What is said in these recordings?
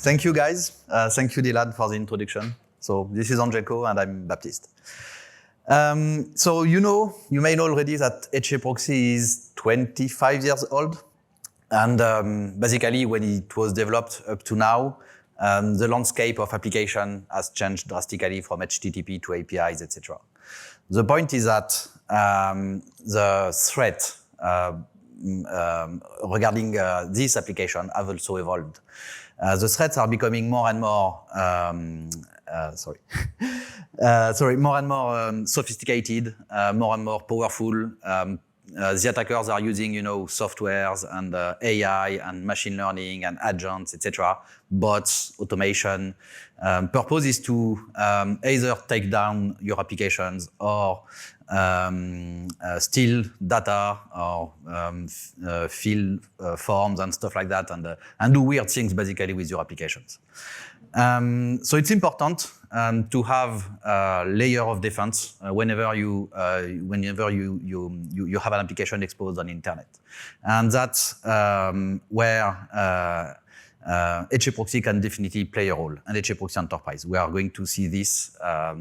Thank you, guys. Thank you, Dylan, for the introduction. So this is Angelico, and I'm Baptiste. So you may know already that HAProxy is 25 years old. And basically, when it was developed up to now, the landscape of application has changed drastically from HTTP to APIs, etc. The point is that the threat regarding this application have also evolved. The threats are becoming more and more, more and more sophisticated, more and more powerful. The attackers are using, softwares and AI and machine learning and agents, etc. Bots, automation. Purpose is to either take down your applications or steal data or fill forms and stuff like that, and do weird things basically with your applications. So it's important to have a layer of defense whenever you have an application exposed on the internet, and that's where HAProxy can definitely play a role, and HAProxy Enterprise. We are going to see this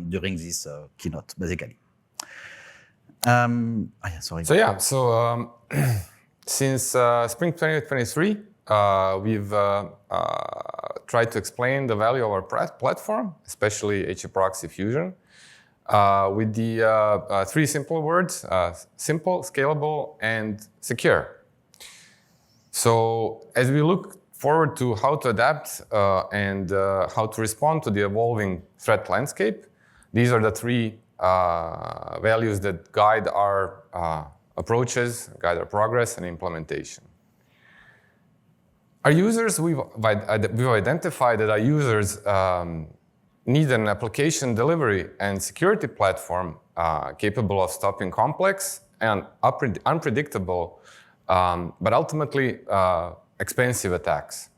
during this keynote, basically. Since spring 2023, we've tried to explain the value of our platform, especially HAProxy Fusion, with the three simple words: simple, scalable, and secure. So as we look forward to how to adapt and how to respond to the evolving threat landscape, these are the three values that guide our approaches, guide our progress and implementation. Our users, we've identified that our users need an application delivery and security platform capable of stopping complex and unpredictable, but ultimately expensive attacks.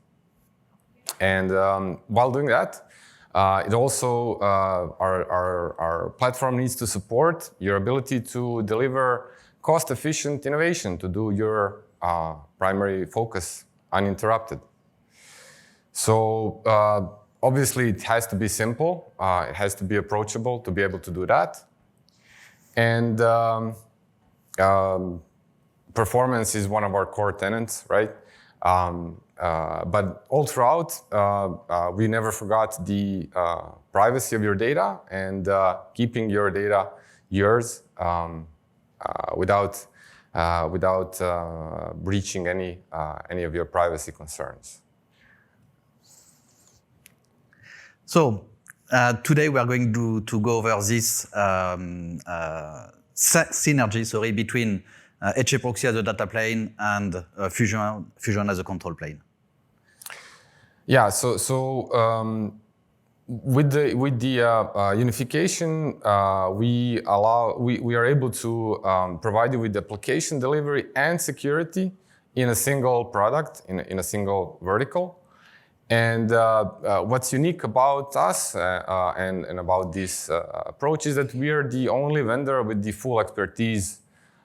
And while doing that, it also, our platform needs to support your ability to deliver cost-efficient innovation, to do your primary focus uninterrupted. So obviously it has to be simple, it has to be approachable to be able to do that. And performance is one of our core tenets, right? But all throughout, we never forgot the privacy of your data and keeping your data yours without breaching any of your privacy concerns. So today we are going to go over this synergy, between HAProxy as a data plane and Fusion as a control plane. Yeah. So with the unification, we are able to provide you with application delivery and security in a single product, in a single vertical. And what's unique about us and about this approach is that we are the only vendor with the full expertise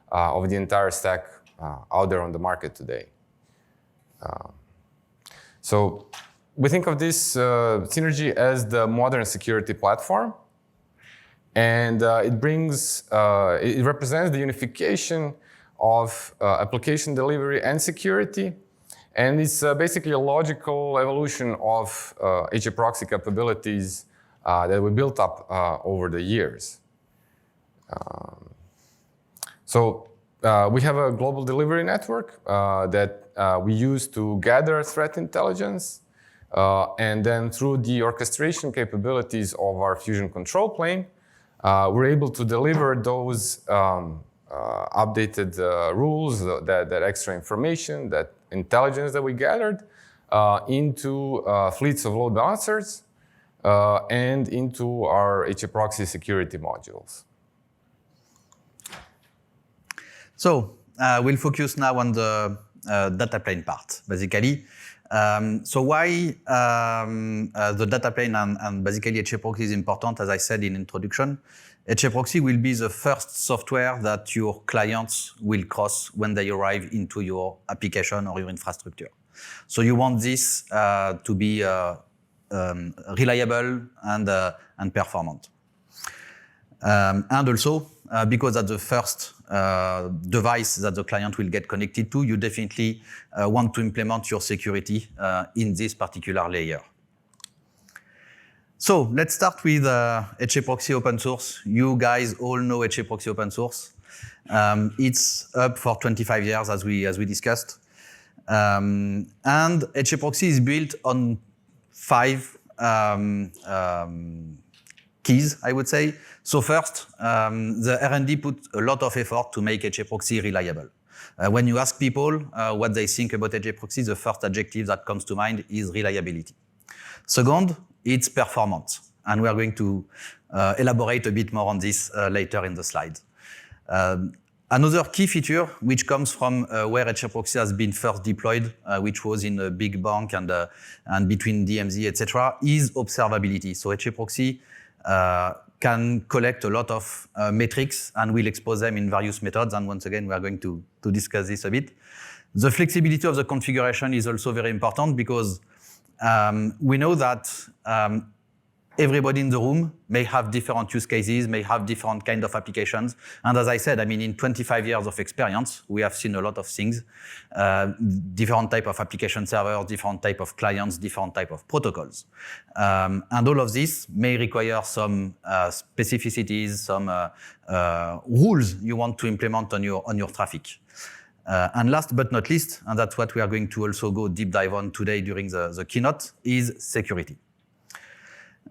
of the entire stack out there on the market today. So we think of this synergy as the modern security platform, and it represents the unification of application delivery and security, and it's basically a logical evolution of HAProxy capabilities that we built up over the years. So we have a global delivery network that we use to gather threat intelligence, and then through the orchestration capabilities of our Fusion control plane, we're able to deliver those updated rules, that extra information, that intelligence that we gathered into fleets of load balancers and into our HAProxy security modules. So we'll focus now on the data plane part, basically. So why the data plane and basically HAProxy is important, as I said in introduction. HAProxy will be the first software that your clients will cross when they arrive into your application or your infrastructure. So you want this to be reliable and performant. And also, because that's the first device that the client will get connected to, you definitely want to implement your security in this particular layer. So let's start with HAProxy open source. You guys all know HAProxy open source. It's up for 25 years, as we discussed. And HAProxy is built on 5 keys, I would say. So first, the R&D put a lot of effort to make HAProxy reliable. When you ask people what they think about HAProxy, the first adjective that comes to mind is reliability. Second, it's performance. And we are going to elaborate a bit more on this later in the slides. Another key feature, which comes from where HAProxy has been first deployed, which was in a big bank and between DMZ, etc., is observability. So HAProxy can collect a lot of metrics, and we'll expose them in various methods. And once again, we are going to discuss this a bit. The flexibility of the configuration is also very important because we know that everybody in the room may have different use cases, may have different kind of applications. And as I said, I mean, in 25 years of experience, we have seen a lot of things, different type of application servers, different type of clients, different type of protocols. And all of this may require some specificities, some rules you want to implement on your traffic. And last but not least, and that's what we are going to also go deep dive on today during the keynote, is security.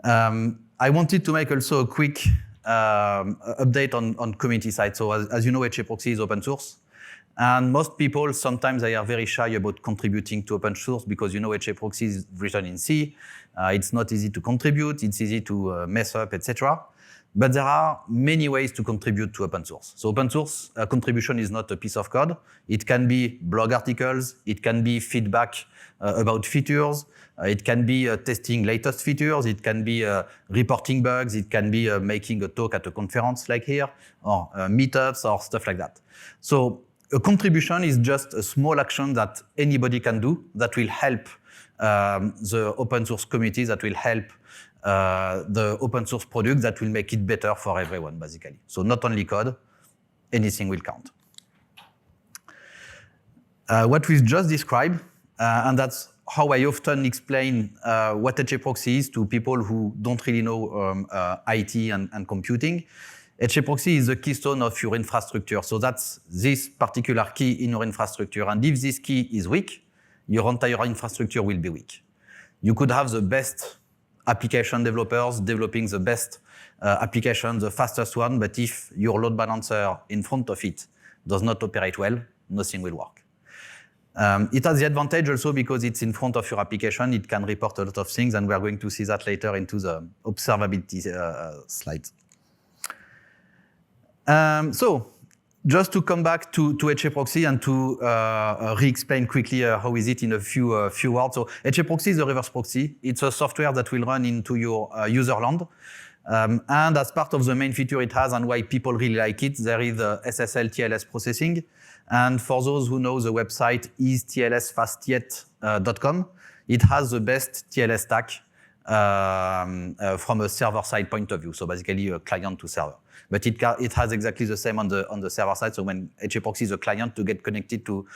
I wanted to make also a quick update on community side. So as you know, HAProxy is open source. And most people, sometimes they are very shy about contributing to open source because you know HAProxy is written in C. It's not easy to contribute. It's easy to mess up, etc. But there are many ways to contribute to open source. So open source contribution is not a piece of code. It can be blog articles. It can be feedback about features. It can be testing latest features. It can be reporting bugs. It can be making a talk at a conference like here, or meetups or stuff like that. So a contribution is just a small action that anybody can do that will help the open source community, that will help the open source product, that will make it better for everyone, basically. So not only code, anything will count. What we've just described, and that's how I often explain what HAProxy is to people who don't really know IT and computing. HAProxy is the keystone of your infrastructure. So that's this particular key in your infrastructure. And if this key is weak, your entire infrastructure will be weak. You could have the best application developers developing the best application, the fastest one, but if your load balancer in front of it does not operate well, nothing will work. It has the advantage also because it's in front of your application, it can report a lot of things, and we are going to see that later into the observability slides. So, just to come back to HAProxy and to re-explain quickly how is it in a few words. So HAProxy is a reverse proxy. It's a software that will run into your user land. And as part of the main feature it has and why people really like it, there is the SSL TLS processing. And for those who know, the website is tlsfastYet.com. It has the best TLS stack from a server-side point of view, so basically a client to server. But it has exactly the same on the server side, so when HAProxy is a client to get connected to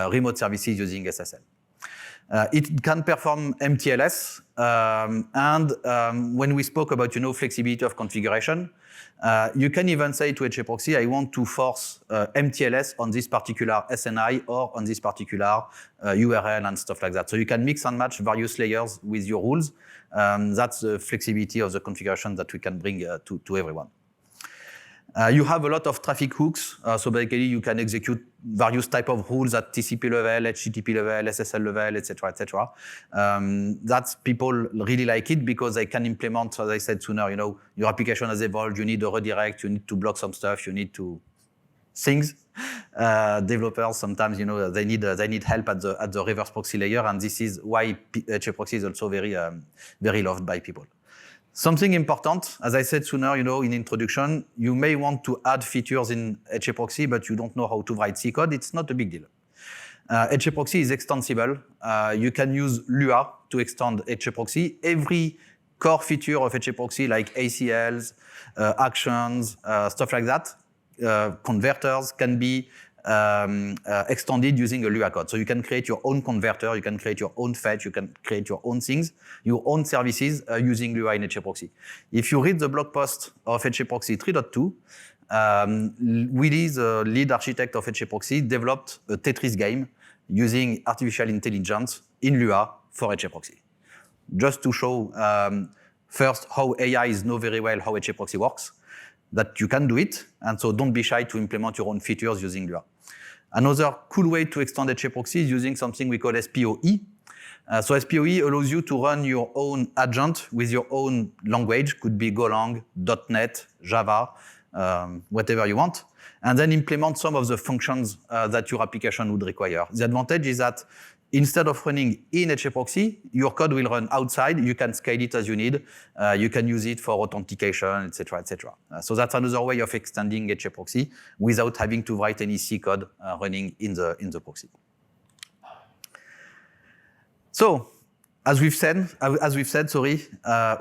remote services using SSL. It can perform MTLS, and when we spoke about flexibility of configuration, you can even say to HAProxy, I want to force MTLS on this particular SNI or on this particular URL and stuff like that. So you can mix and match various layers with your rules. That's the flexibility of the configuration that we can bring to everyone. You have a lot of traffic hooks, so basically you can execute various type of rules at TCP level, HTTP level, SSL level, etc., etc. That's people really like it because they can implement, as I said sooner, your application has evolved, you need a redirect, you need to block some stuff, you need to things. Developers sometimes, they need help at the reverse proxy layer, and this is why HAProxy is also very loved by people. Something important, as I said sooner, in introduction, you may want to add features in HAProxy, but you don't know how to write C code. It's not a big deal. HAProxy is extensible. You can use Lua to extend HAProxy. Every core feature of HAProxy, like ACLs, actions, stuff like that, converters can be extended using a Lua code. So you can create your own converter, you can create your own fetch, you can create your own things, your own services using Lua in HAProxy. If you read the blog post of HAProxy 3.2, Willy, the lead architect of HAProxy, developed a Tetris game using artificial intelligence in Lua for HAProxy. Just to show first how AIs know very well how HAProxy works, that you can do it, and so don't be shy to implement your own features using Lua. Another cool way to extend HAProxy is using something we call SPOE. So SPOE allows you to run your own agent with your own language, could be Golang, .NET, Java, whatever you want, and then implement some of the functions that your application would require. The advantage is that instead of running in HAProxy, your code will run outside. You can scale it as you need. You can use it for authentication, etc., etc. So that's another way of extending HAProxy without having to write any C code running in the proxy. So, as we've said,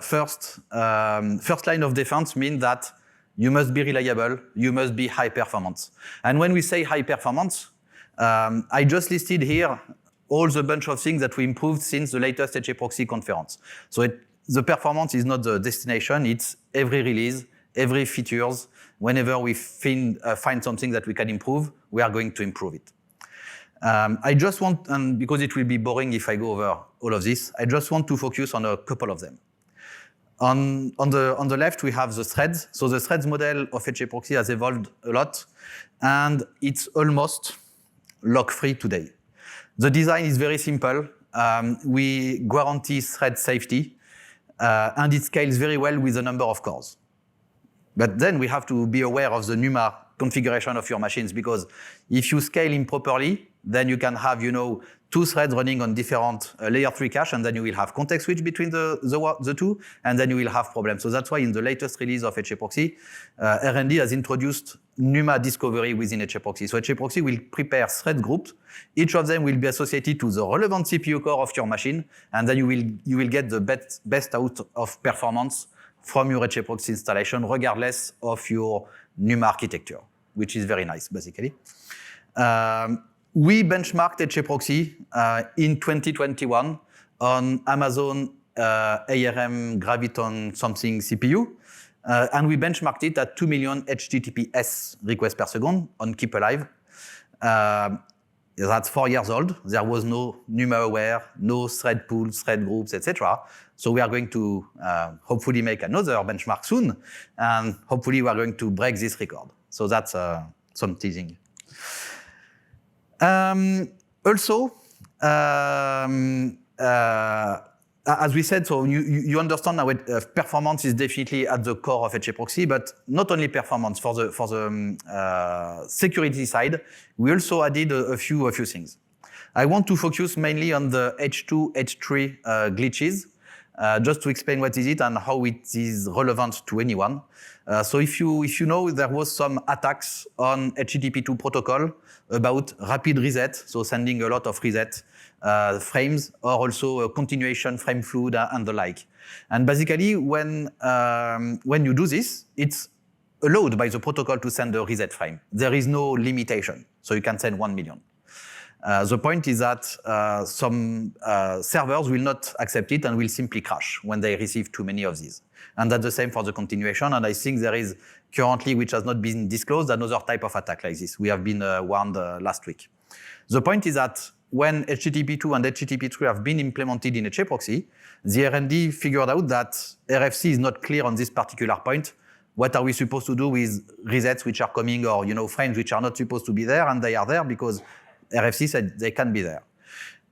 first line of defense means that you must be reliable, you must be high performance. And when we say high performance, I just listed here all the bunch of things that we improved since the latest HAProxy conference. So the performance is not the destination, it's every release, every features. Whenever we find something that we can improve, we are going to improve it. I just want, and because it will be boring if I go over all of this, I just want to focus on a couple of them. On the left, we have the threads. So the threads model of HAProxy has evolved a lot, and it's almost lock-free today. The design is very simple. We guarantee thread safety, and it scales very well with the number of cores. But then we have to be aware of the NUMA configuration of your machines, because if you scale improperly, then you can have, two threads running on different layer 3 cache, and then you will have context switch between the two, and then you will have problems. So that's why in the latest release of HAProxy, R&D has introduced NUMA discovery within HAProxy. So HAProxy will prepare thread groups. Each of them will be associated to the relevant CPU core of your machine, and then you will get the best out of performance from your HAProxy installation, regardless of your NUMA architecture, which is very nice, basically. We benchmarked HAProxy in 2021 on Amazon ARM Graviton something CPU, and we benchmarked it at 2 million HTTPS requests per second on Keep Alive. That's 4 years old. There was no NUMA aware, no thread pools, thread groups, etc. So we are going to hopefully make another benchmark soon, and hopefully we are going to break this record. So that's some teasing. Also, as we said, so you understand now performance is definitely at the core of HAProxy, but not only performance. For the security side, we also added a few things. I want to focus mainly on the H2, H3 glitches, just to explain what is it and how it is relevant to anyone. So if you know, there was some attacks on HTTP2 protocol about rapid reset, so sending a lot of reset frames, or also a continuation frame flood and the like. And basically, when you do this, it's allowed by the protocol to send a reset frame. There is no limitation, so you can send 1 million. The point is that some servers will not accept it and will simply crash when they receive too many of these. And that's the same for the continuation. And I think there is currently, which has not been disclosed, another type of attack like this. We have been warned last week. The point is that when HTTP2 and HTTP3 have been implemented in HAProxy, the R&D figured out that RFC is not clear on this particular point. What are we supposed to do with resets which are coming, or frames which are not supposed to be there, and they are there because RFC said they can be there.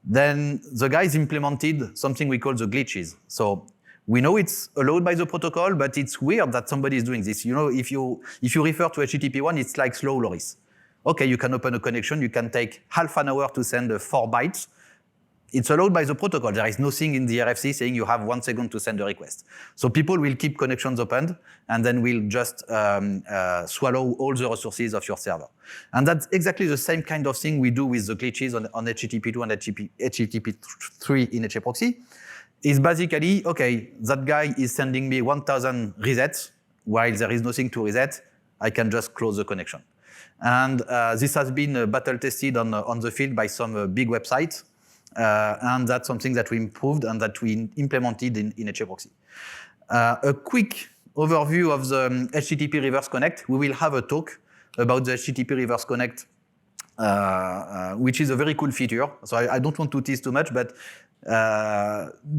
Then the guys implemented something we call the glitches. So we know it's allowed by the protocol, but it's weird that somebody is doing this. If you refer to HTTP1, it's like slow loris. Okay, you can open a connection, you can take half an hour to send 4 bytes. it's allowed by the protocol. There is nothing in the RFC saying you have 1 second to send a request. So people will keep connections open and then will just swallow all the resources of your server. And that's exactly the same kind of thing we do with the glitches on HTTP2 and HTTP3 in HAProxy. Is basically, okay, that guy is sending me 1,000 resets while there is nothing to reset, I can just close the connection. And this has been battle tested on the field by some big websites. And that's something that we improved and that we implemented in HAProxy. A quick overview of the HTTP reverse connect. We will have a talk about the HTTP reverse connect, which is a very cool feature. So I don't want to tease too much, but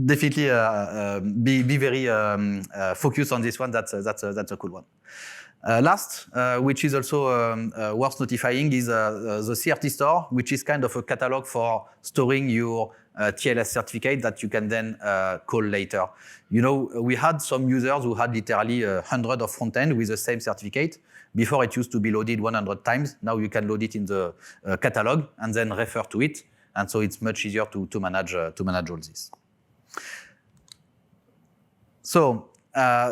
definitely be very focused on this one. That's a cool one. Last, which is also worth notifying, is the CRT store, which is kind of a catalog for storing your TLS certificate that you can then call later. You know, we had some users who had literally 100 of front end with the same certificate. Before it used to be loaded 100 times. Now you can load it in the catalog and then refer to it. And so it's much easier to manage all this. So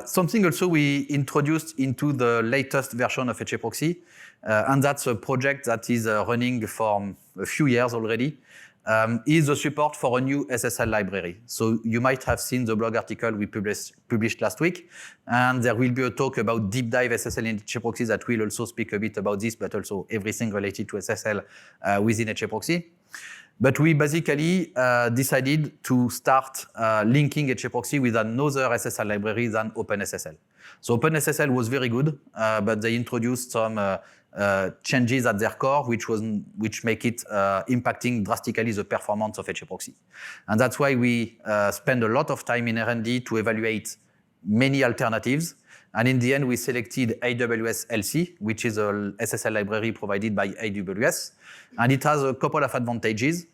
something also we introduced into the latest version of HAProxy, and that's a project that is running for a few years already, is the support for a new SSL library. So you might have seen the blog article we published last week, and there will be a talk about deep dive SSL in HAProxy that will also speak a bit about this, but also everything related to SSL within HAProxy. But we basically decided to start linking HAProxy with another SSL library than OpenSSL. So OpenSSL was very good, but they introduced some changes at their core, which make it impacting drastically the performance of HAProxy. And that's why we spend a lot of time in R&D to evaluate many alternatives. And in the end, we selected AWS LC, which is a SSL library provided by AWS. And it has a couple of advantages.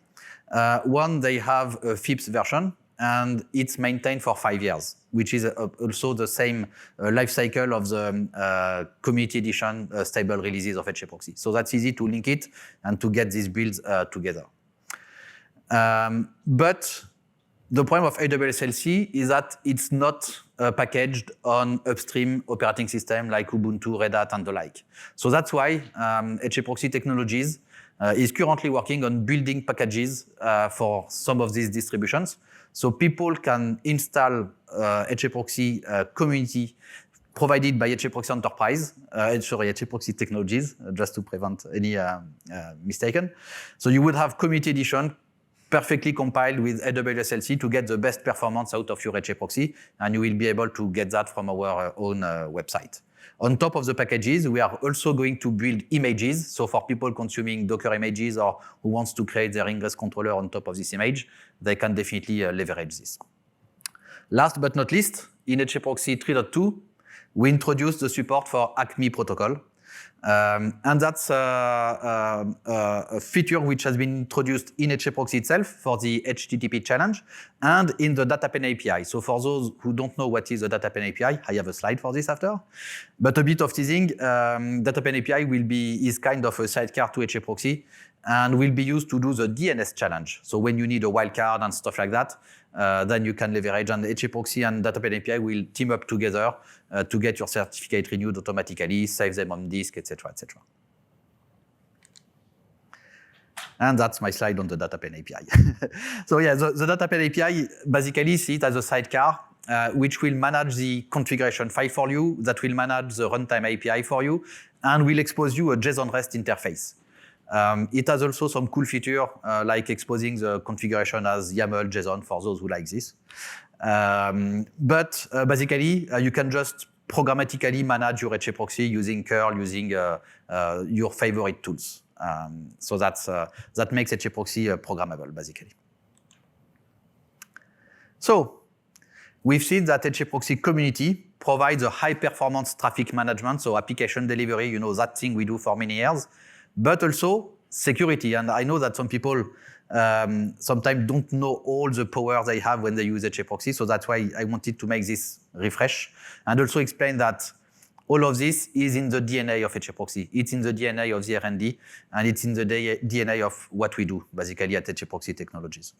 One, they have a FIPS version, and it's maintained for 5 years, which is also the same life cycle of the community edition stable releases of HAProxy. So that's easy to link it and to get these builds together. But the problem of AWS LC is that it's not packaged on upstream operating system like Ubuntu, Red Hat, and the like. So that's why HAProxy Technologies is currently working on building packages for some of these distributions. So people can install HAProxy community provided by HAProxy Enterprise, HAProxy Technologies, just to prevent any mistaken. So you would have community edition perfectly compiled with AWS LC to get the best performance out of your HAProxy, and you will be able to get that from our own website. On top of the packages, we are also going to build images. So for people consuming Docker images or who wants to create their ingress controller on top of this image, they can definitely leverage this. Last but not least, in HAProxy 3.2, we introduced the support for ACME protocol. And that's a feature which has been introduced in HAProxy itself for the HTTP challenge and in the DataPen API. So for those who don't know what is the DataPen API, I have a slide for this after. But a bit of teasing, DataPen API is kind of a sidecar to HAProxy and will be used to do the DNS challenge. So when you need a wildcard and stuff like that, then you can leverage, and HAProxy and DataPen API will team up together to get your certificate renewed automatically, save them on disk, etc., etc. And that's my slide on the DataPen API. So yeah, the DataPen API, basically see it as a sidecar, which will manage the configuration file for you, that will manage the runtime API for you, and will expose you a JSON REST interface. It has also some cool feature like exposing the configuration as YAML JSON for those who like this. But basically, you can just programmatically manage your HAProxy using curl, using your favorite tools. So that makes HAProxy programmable, basically. So we've seen that HAProxy community provides a high-performance traffic management, so application delivery, you know, that thing we do for many years, but also security. And I know that some people sometimes don't know all the power they have when they use HAProxy, so that's why I wanted to make this refresh and also explain that all of this is in the DNA of HAProxy. It's in the DNA of the R&D, and it's in the DNA of what we do, basically, at HAProxy Technologies.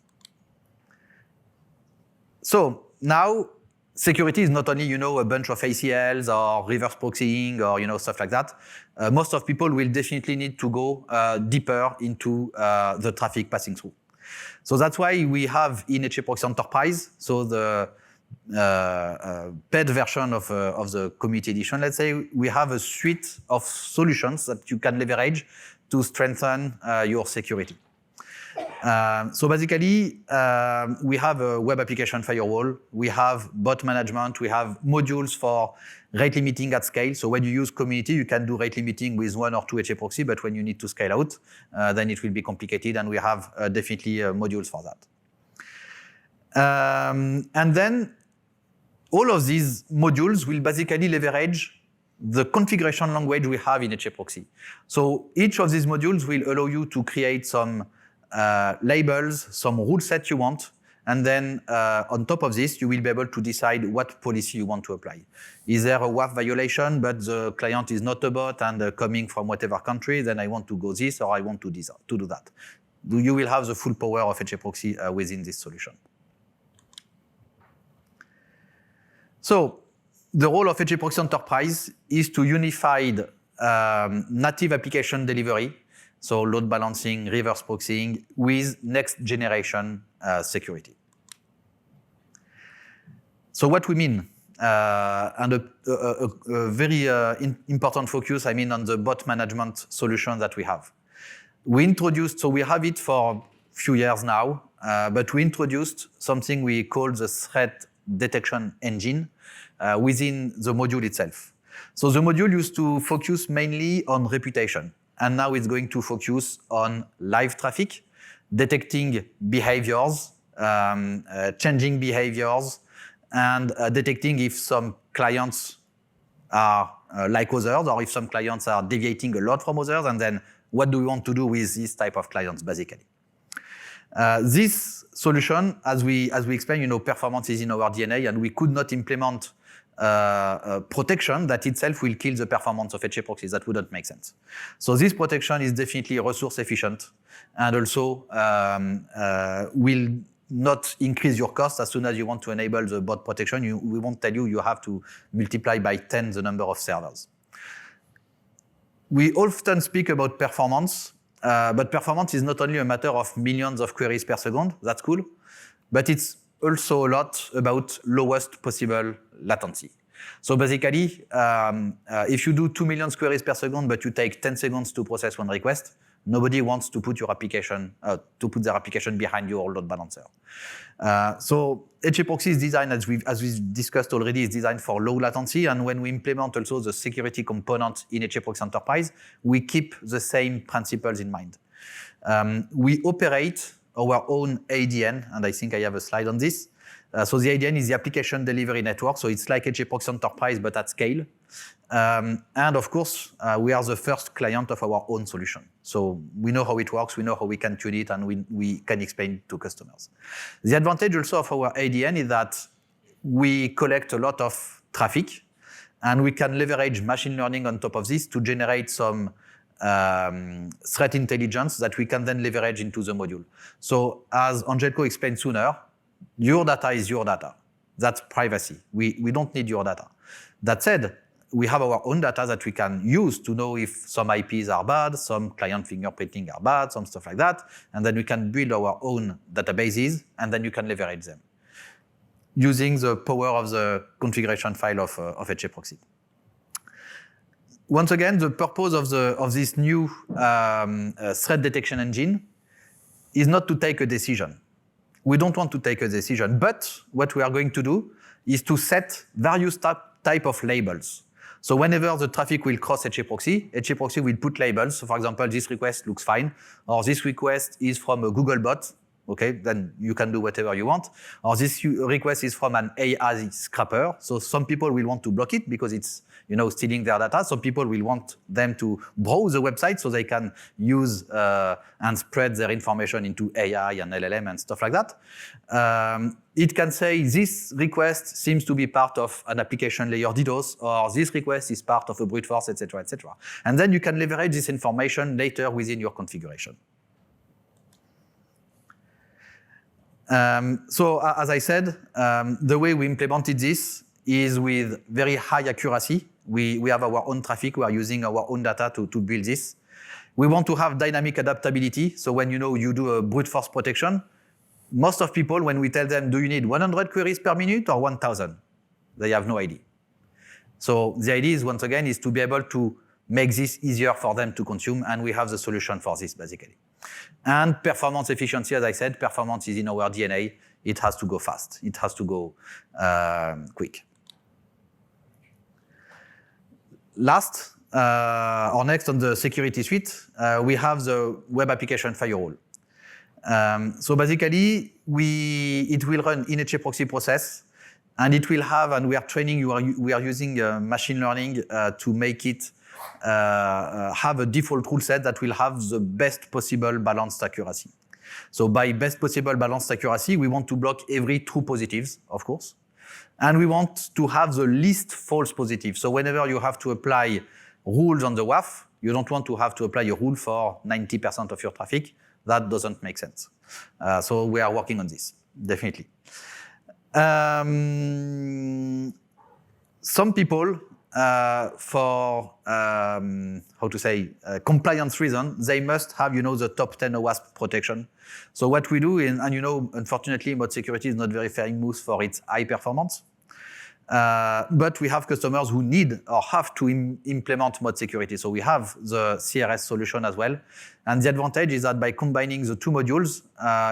So now, security is not only, a bunch of ACLs or reverse proxying or, stuff like that. Most of people will definitely need to go deeper into the traffic passing through. So that's why we have in HAProxy Enterprise, so the paid version of the community edition, let's say, we have a suite of solutions that you can leverage to strengthen your security. So basically, we have a web application firewall, we have bot management, we have modules for rate limiting at scale. So when you use community, you can do rate limiting with 1 or 2 HAProxy, but when you need to scale out, then it will be complicated, and we have definitely modules for that. And then all of these modules will basically leverage the configuration language we have in HAProxy. So each of these modules will allow you to create some labels, some rule set you want, and then on top of this, you will be able to decide what policy you want to apply. Is there a WAF violation, but the client is not a bot and coming from whatever country, then I want to go this or I want to do that. You will have the full power of HAProxy within this solution. So the role of HAProxy Enterprise is to unify native application delivery, so load balancing, reverse proxying, with next generation security. So what we mean, and a very important focus, on the bot management solution that we have. We introduced, so we have it for a few years now, but we introduced something we call the threat detection engine within the module itself. So the module used to focus mainly on reputation, and now it's going to focus on live traffic, detecting behaviors, changing behaviors, and detecting if some clients are like others, or if some clients are deviating a lot from others, and then what do we want to do with this type of clients, basically. This solution, as we explained, performance is in our DNA, and we could not implement protection that itself will kill the performance of HAProxy. That wouldn't make sense. So this protection is definitely resource efficient, and also will not increase your cost as soon as you want to enable the bot protection. We won't tell you have to multiply by 10 the number of servers. We often speak about performance, but performance is not only a matter of millions of queries per second, that's cool, but it's also a lot about lowest possible latency. So basically, if you do 2 million queries per second, but you take 10 seconds to process one request, nobody wants to put your application, their application behind your load balancer. So HAProxy is designed, as we discussed already, is designed for low latency. And when we implement also the security component in HAProxy Enterprise, we keep the same principles in mind. We operate our own ADN, and I think I have a slide on this. So the ADN is the application delivery network. So it's like HAProxy Enterprise, but at scale. And of course, we are the first client of our own solution. So we know how it works, we know how we can tune it, and we can explain it to customers. The advantage also of our ADN is that we collect a lot of traffic, and we can leverage machine learning on top of this to generate some threat intelligence that we can then leverage into the module. So as Angelco explained sooner, your data is your data. That's privacy. We don't need your data. That said, we have our own data that we can use to know if some IPs are bad, some client fingerprinting are bad, some stuff like that, and then we can build our own databases, and then you can leverage them using the power of the configuration file of HAProxy. Once again, the purpose of this new threat detection engine is not to take a decision. We don't want to take a decision, but what we are going to do is to set various type of labels. So whenever the traffic will cross HAProxy will put labels. So for example, this request looks fine, or this request is from a Google bot. Okay, then you can do whatever you want. Or this request is from an AI scrapper. So some people will want to block it because it's stealing their data. Some people will want them to browse the website so they can use and spread their information into AI and LLM and stuff like that. It can say this request seems to be part of an application layer DDoS, or this request is part of a brute force, etc., etc. And then you can leverage this information later within your configuration. So as I said, the way we implemented this is with very high accuracy. We have our own traffic. We are using our own data to build this. We want to have dynamic adaptability. So when you do a brute force protection, most of people, when we tell them, do you need 100 queries per minute or 1,000? They have no idea. So the idea is, once again, is to be able to make this easier for them to consume, and we have the solution for this, basically. And performance efficiency, as I said, performance is in our DNA. It has to go fast. It has to go quick. Last, or next on the security suite, we have the web application firewall. So basically, it will run in a HAProxy process, and it will have, and we are training, we are using machine learning to make it have a default rule set that will have the best possible balanced accuracy. So by best possible balanced accuracy, we want to block every true positives, of course. And we want to have the least false positives. So whenever you have to apply rules on the WAF, you don't want to have to apply a rule for 90% of your traffic. That doesn't make sense. So we are working on this, definitely. Some people, for compliance reasons, they must have the top 10 OWASP protection. So what we do, and unfortunately, mod security is not very famous for its high performance. But we have customers who need or have to implement mod security. So we have the CRS solution as well. And the advantage is that by combining the two modules,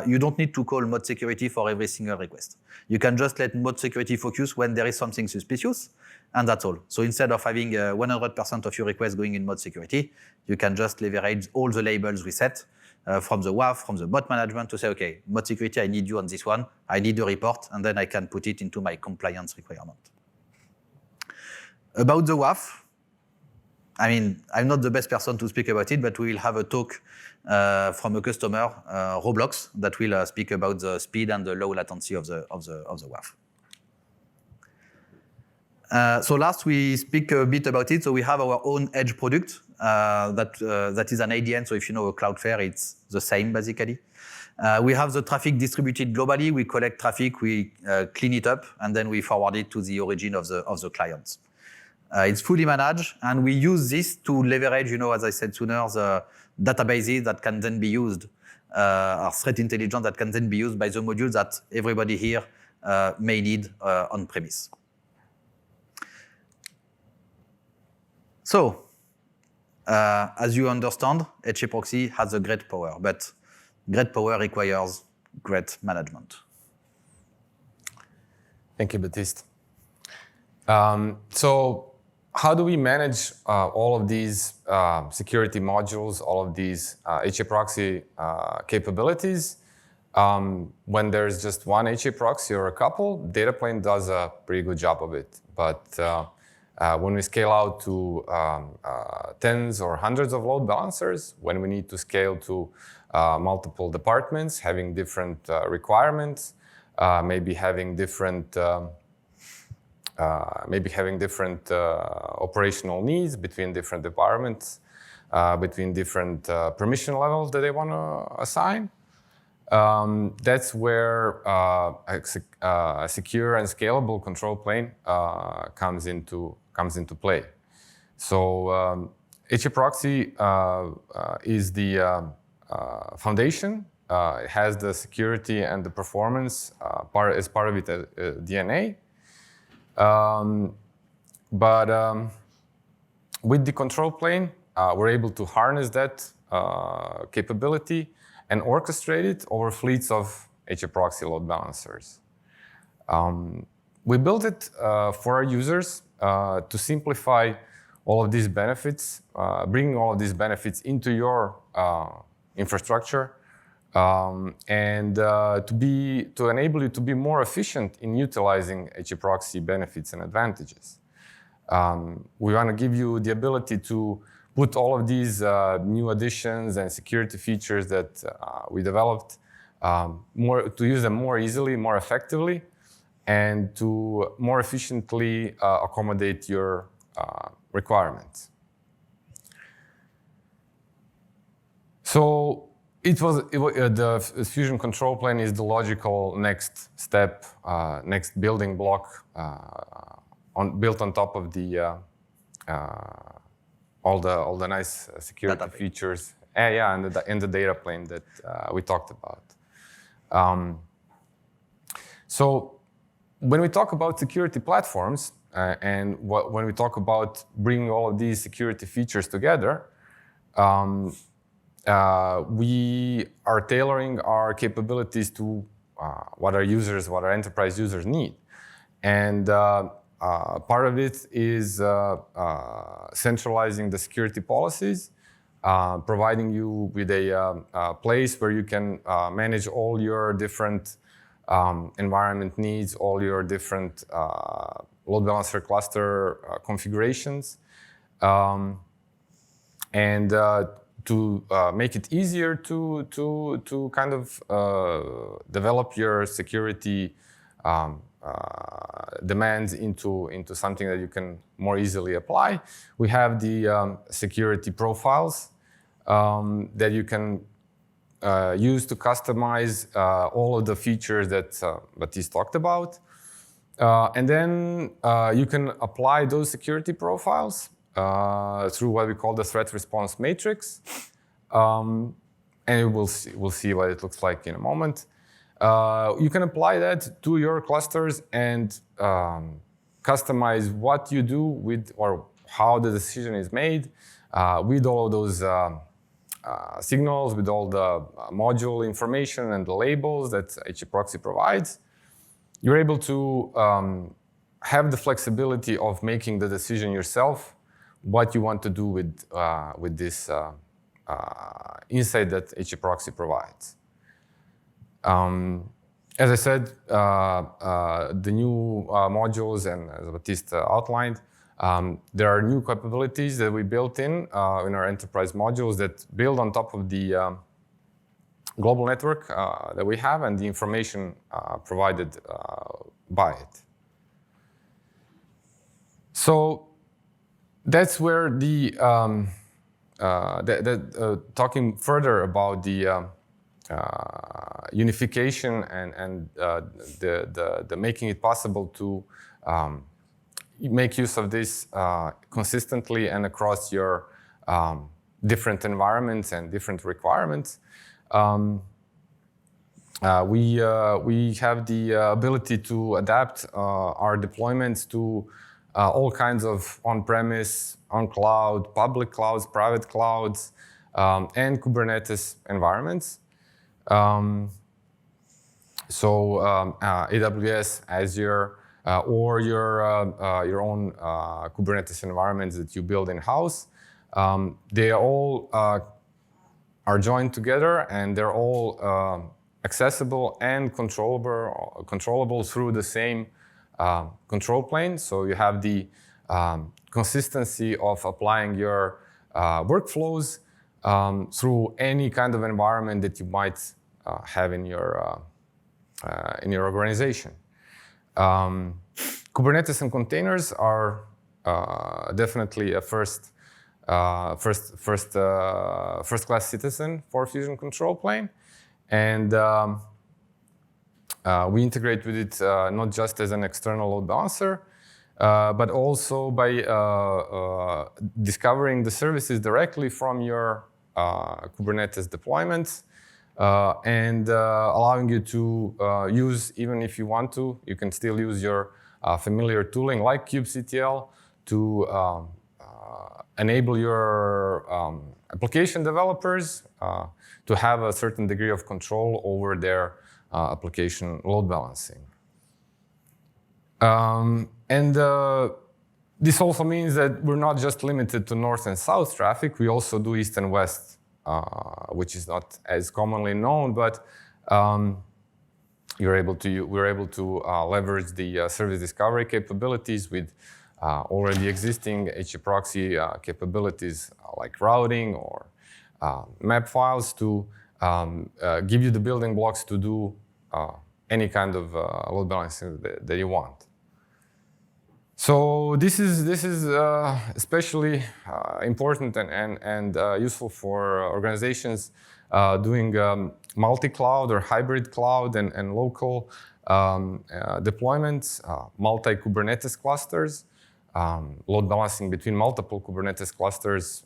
you don't need to call mod security for every single request. You can just let mod security focus when there is something suspicious, and that's all. So instead of having 100% of your requests going in mod security, you can just leverage all the labels we set from the WAF, from the bot management to say, okay, mod security, I need you on this one. I need a report, and then I can put it into my compliance requirement. About the WAF, I'm not the best person to speak about it, but we will have a talk from a customer, Roblox, that will speak about the speed and the low latency of the WAF. So last, we speak a bit about it. So we have our own edge product that is an ADN. So if you know a Cloudflare, it's the same, basically. We have the traffic distributed globally. We collect traffic, we clean it up, and then we forward it to the origin of the clients. It's fully managed, and we use this to leverage, as I said sooner, the databases that can then be used, or threat intelligence that can then be used by the modules that everybody here may need on-premise. So, as you understand, HAProxy has a great power, but great power requires great management. Thank you, Baptiste. So how do we manage all of these security modules, all of these HAProxy capabilities? When there's just one HAProxy or a couple, Dataplane does a pretty good job of it. But when we scale out to tens or hundreds of load balancers, when we need to scale to multiple departments having different requirements, maybe having different operational needs between different departments, between different permission levels that they want to assign. That's where a secure and scalable control plane comes into play. So HAProxy is the foundation. It has the security and the performance as part of its DNA. But with the control plane, we're able to harness that capability and orchestrate it over fleets of HAProxy load balancers. We built it for our users to simplify all of these benefits, bringing all of these benefits into your infrastructure, and to enable you to be more efficient in utilizing HAProxy benefits and advantages. We want to give you the ability to put all of these new additions and security features that we developed, to use them more easily, more effectively, and to more efficiently accommodate your requirements. So The Fusion control plane is the logical next step, next building block built on top of the all the nice security Data plane. features. Yeah, and the data plane that we talked about. So when we talk about security platforms and when we talk about bringing all of these security features together, we are tailoring our capabilities to what our enterprise users need. And part of it is centralizing the security policies, providing you with a place where you can manage all your different environment needs, all your different load balancer cluster configurations, and to make it easier to kind of develop your security demands into something that you can more easily apply. We have the security profiles that you can use to customize all of the features that Baptiste talked about. And then you can apply those security profiles through what we call the threat response matrix. And we'll see what it looks like in a moment. You can apply that to your clusters and customize what you do with or how the decision is made with all of those signals, with all the module information and the labels that HAProxy provides. You're able to have the flexibility of making the decision yourself, what you want to do with this insight that HAProxy provides. As I said, the new modules, and as Baptiste outlined, there are new capabilities that we built in our enterprise modules that build on top of the global network that we have and the information provided by it. So that's where talking further about the unification and the making it possible to make use of this consistently and across your different environments and different requirements. We have the ability to adapt our deployments to all kinds of on-premise, on-cloud, public clouds, private clouds, and Kubernetes environments. AWS, Azure, or your own Kubernetes environments that you build in-house. They all are joined together, and they're all accessible and controllable through the same control plane. So you have the consistency of applying your workflows through any kind of environment that you might have in your organization. Kubernetes and containers are definitely a first-class citizen for Fusion control plane, and we integrate with it not just as an external load balancer, but also by discovering the services directly from your Kubernetes deployments and allowing you to use, even if you want to, you can still use your familiar tooling like kubectl to enable your application developers to have a certain degree of control over their application load balancing. This also means that we're not just limited to north and south traffic, we also do east and west, which is not as commonly known, but we're able to leverage the service discovery capabilities with already existing HAProxy capabilities like routing or map files to give you the building blocks to do any kind of load balancing that you want. So this is especially important and useful for organizations doing multi-cloud or hybrid cloud and local deployments, multi-Kubernetes clusters, load balancing between multiple Kubernetes clusters.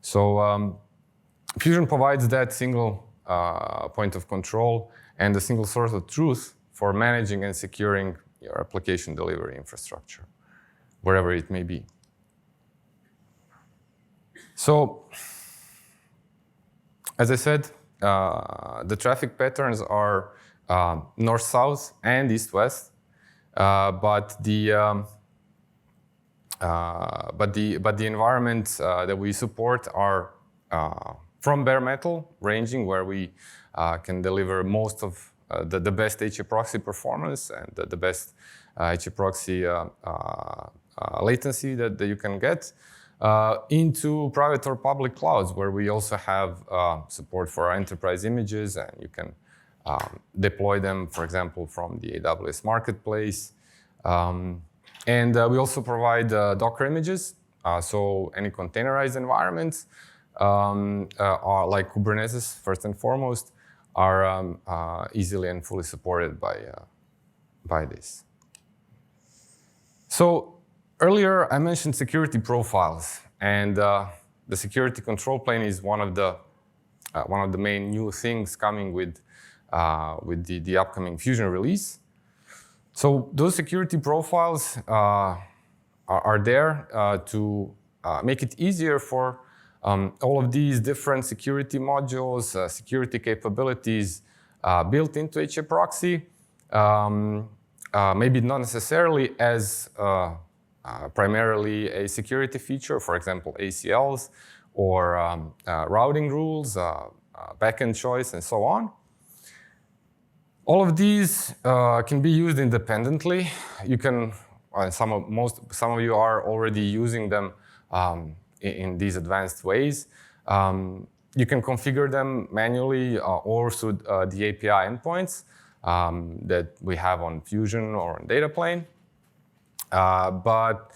So Fusion provides that single point of control and a single source of truth for managing and securing your application delivery infrastructure, wherever it may be. So, as I said, the traffic patterns are north-south and east-west, but the environments that we support are from bare metal, ranging where we can deliver most of the best HAProxy performance and the best HAProxy latency that you can get, into private or public clouds, where we also have support for our enterprise images, and you can deploy them, for example, from the AWS Marketplace. And we also provide Docker images, so any containerized environments are like Kubernetes, first and foremost, are easily and fully supported by this. So earlier I mentioned security profiles, and the security control plane is one of the main new things coming with the upcoming Fusion release. So those security profiles are there to make it easier for all of these different security modules, security capabilities built into HAProxy, maybe not necessarily as primarily a security feature, for example, ACLs or routing rules, backend choice, and so on. All of these can be used independently. You can, some of you are already using them in these advanced ways. You can configure them manually or through the API endpoints that we have on Fusion or on Data Plane. But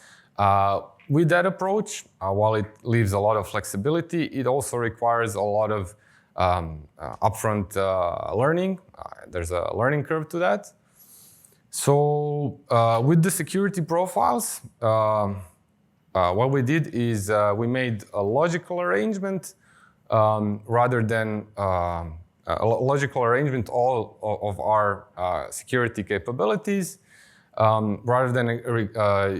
with that approach, while it leaves a lot of flexibility, it also requires a lot of upfront learning. There's a learning curve to that. So with the security profiles, what we did is we made a logical arrangement rather than a logical arrangement all of our security capabilities, rather than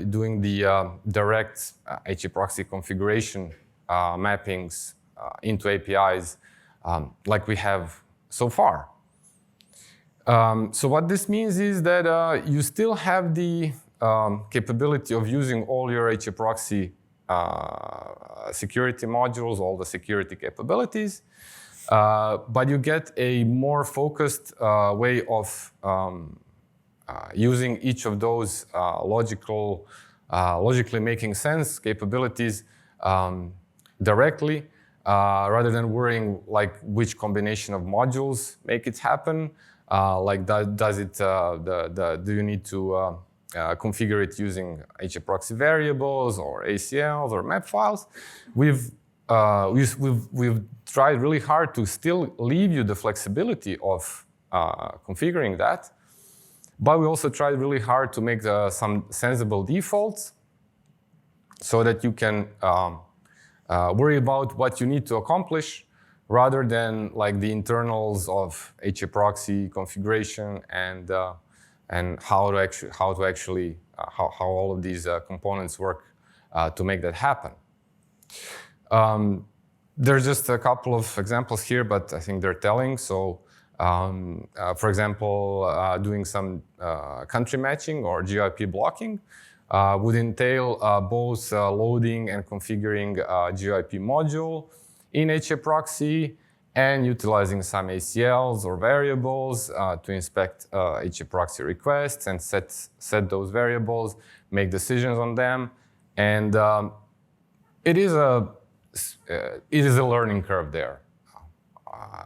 doing the direct HAProxy configuration mappings into APIs like we have so far. So what this means is that you still have the capability of using all your HAProxy security modules, all the security capabilities, but you get a more focused way of using each of those logically making sense capabilities directly, rather than worrying like which combination of modules make it happen. Like do you need to configure it using HAProxy variables or ACLs or map files? We've tried really hard to still leave you the flexibility of configuring that, but we also tried really hard to make some sensible defaults so that you can worry about what you need to accomplish rather than like the internals of HAProxy configuration and how all of these components work to make that happen. There's just a couple of examples here, but I think they're telling. So, for example, doing some country matching or GIP blocking would entail both loading and configuring a GIP module in HAProxy and utilizing some ACLs or variables to inspect HAProxy requests and set those variables, make decisions on them, and it is a learning curve there.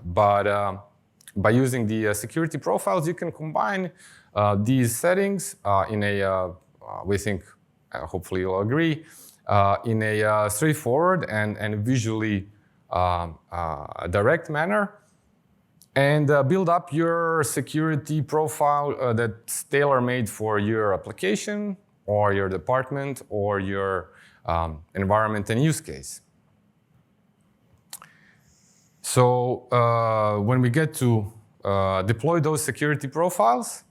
But by using the security profiles, you can combine these settings in a we think, hopefully you'll agree, in a straightforward and visually direct manner, and build up your security profile that's tailor-made for your application or your department or your environment and use case. So when we get to deploy those security profiles,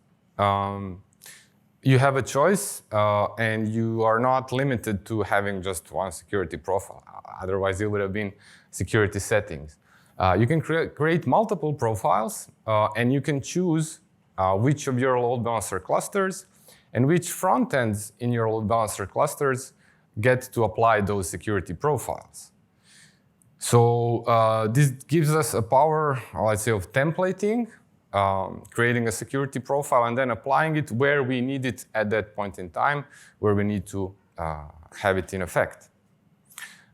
you have a choice, and you are not limited to having just one security profile. Otherwise, it would have been security settings. You can create multiple profiles, and you can choose which of your load balancer clusters and which front ends in your load balancer clusters get to apply those security profiles. So this gives us a power, let's say, of templating, creating a security profile and then applying it where we need it at that point in time, where we need to have it in effect.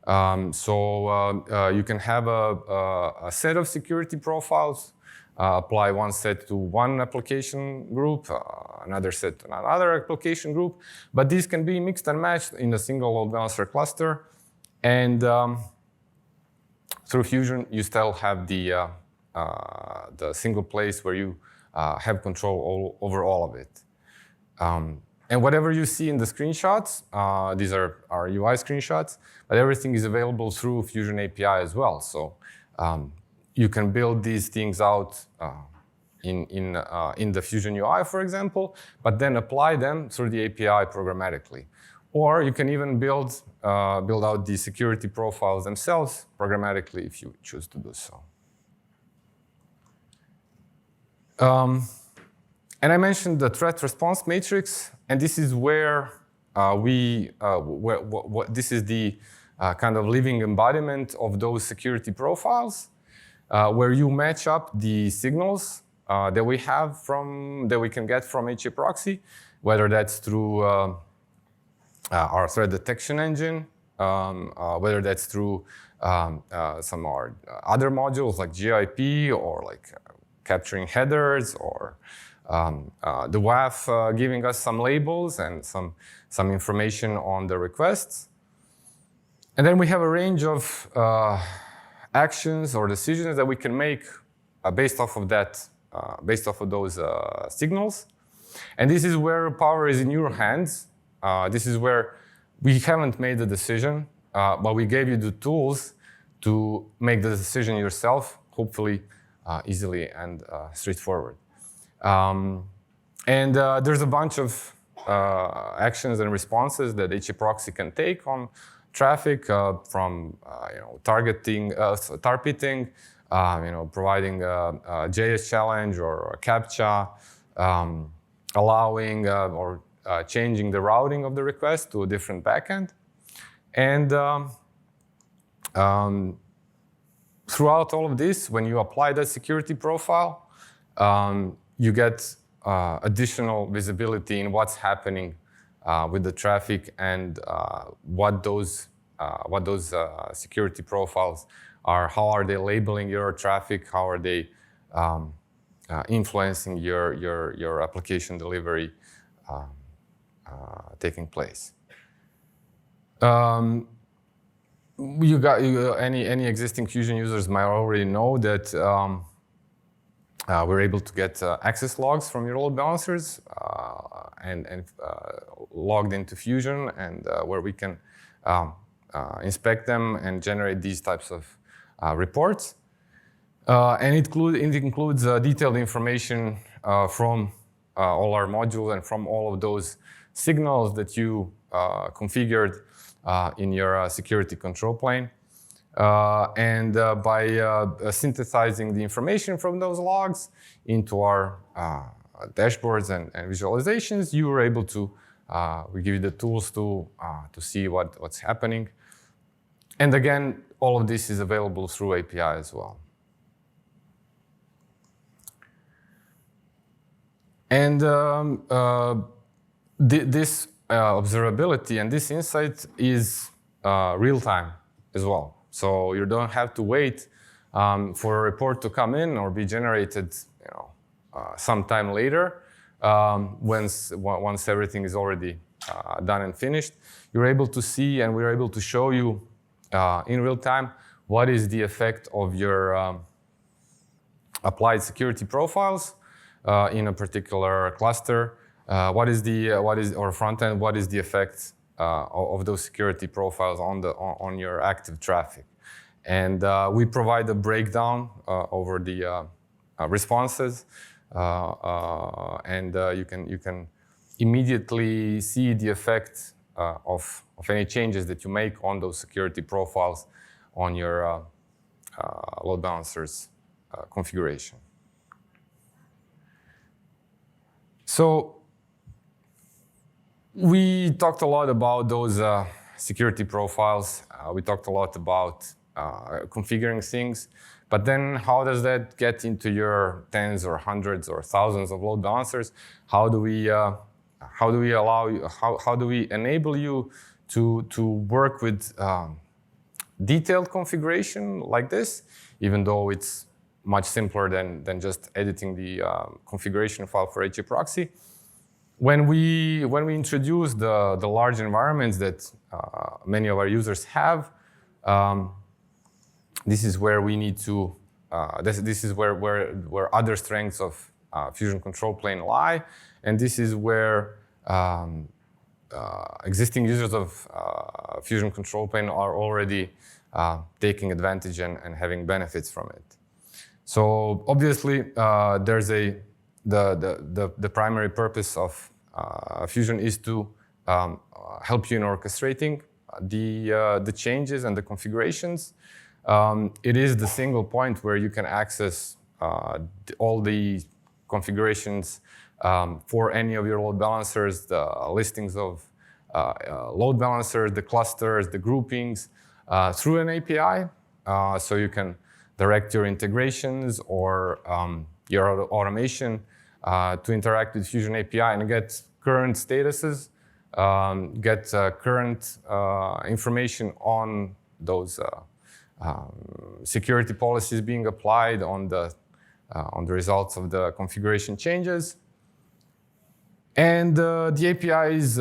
You can have a set of security profiles, apply one set to one application group, another set to another application group, but these can be mixed and matched in a single load balancer cluster. And through Fusion, you still have the single place where you have control over all of it. And whatever you see in the screenshots, these are our UI screenshots, but everything is available through Fusion API as well. So you can build these things out in the Fusion UI, for example, but then apply them through the API programmatically. Or you can even build out the security profiles themselves programmatically if you choose to do so. And I mentioned the threat response matrix, and this is where this is the kind of living embodiment of those security profiles, where you match up the signals that we can get from HAProxy, whether that's through our threat detection engine, whether that's through some of our other modules like GIP or like capturing headers, or the WAF giving us some labels and some information on the requests. And then we have a range of actions or decisions that we can make based off of those signals. And this is where power is in your hands. This is where we haven't made the decision, but we gave you the tools to make the decision yourself, hopefully easily and straightforward. There's a bunch of actions and responses that HAProxy can take on traffic, from targeting, targeting, providing a JS challenge or a CAPTCHA, allowing or changing the routing of the request to a different backend. And throughout all of this, when you apply that security profile, you get additional visibility in what's happening with the traffic and what those security profiles are. How are they labeling your traffic? How are they influencing your application delivery taking place? Any existing Fusion users might already know that we're able to get access logs from your load balancers and logged into Fusion, and where we can inspect them and generate these types of reports. And it includes detailed information from all our modules and from all of those signals that you configured in your security control plane. And by synthesizing the information from those logs into our dashboards and visualizations, you were able to, we give you the tools to see what's happening. And again, all of this is available through API as well. And this observability and this insight is real-time as well. So you don't have to wait for a report to come in or be generated, sometime later, once everything is already done and finished, you're able to see, and we're able to show you in real time what is the effect of your applied security profiles in a particular cluster. What is or front end? What is the effect of those security profiles on your active traffic? And we provide a breakdown over the responses, and you can immediately see the effect of any changes that you make on those security profiles on your load balancers configuration. So we talked a lot about those security profiles. We talked a lot about configuring things, but then how does that get into your tens or hundreds or thousands of load balancers? How do we allow you? How do we enable you to work with detailed configuration like this, even though it's much simpler than just editing the configuration file for HAProxy? When we introduce the large environments that many of our users have, this is where we need to. This is where other strengths of Fusion Control Plane lie, and this is where existing users of Fusion Control Plane are already taking advantage and having benefits from it. So obviously, there's the primary purpose of Fusion is to help you in orchestrating the changes and the configurations. It is the single point where you can access all the configurations for any of your load balancers, the listings of load balancers, the clusters, the groupings through an API. So you can direct your integrations or your automation to interact with Fusion API and get current statuses, get current information on those security policies being applied, on the results of the configuration changes. And the API is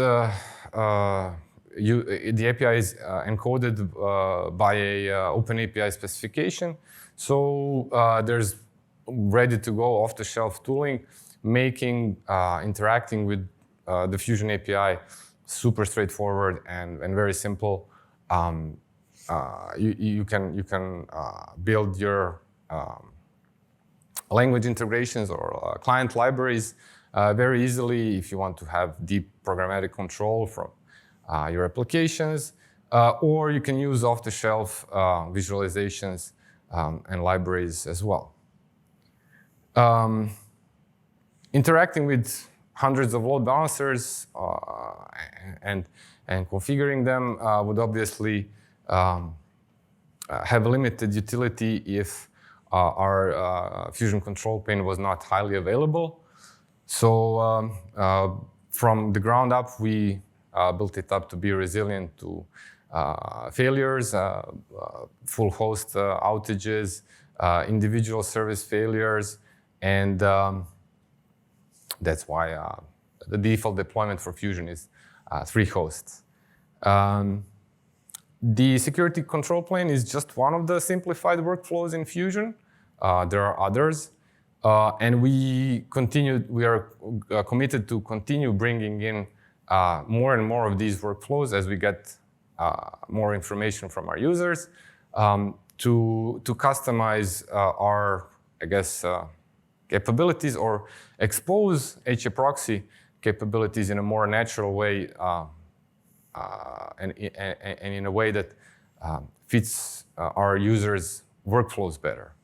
encoded by a Open API specification. So there's ready-to-go off-the-shelf tooling, making interacting with the Fusion API super straightforward and very simple. You can build your language integrations or client libraries very easily if you want to have deep programmatic control from your applications, or you can use off-the-shelf visualizations and libraries as well. Interacting with hundreds of load balancers and configuring them would obviously have limited utility if our Fusion Control Plane was not highly available. So from the ground up, we built it up to be resilient to failures, full host outages, individual service failures, and that's why the default deployment for Fusion is 3 hosts. The security control plane is just one of the simplified workflows in Fusion. There are others, and we are committed to continue bringing in more and more of these workflows as we get more information from our users to customize our, I guess, capabilities or expose HAProxy capabilities in a more natural way and in a way that fits our users' workflows better.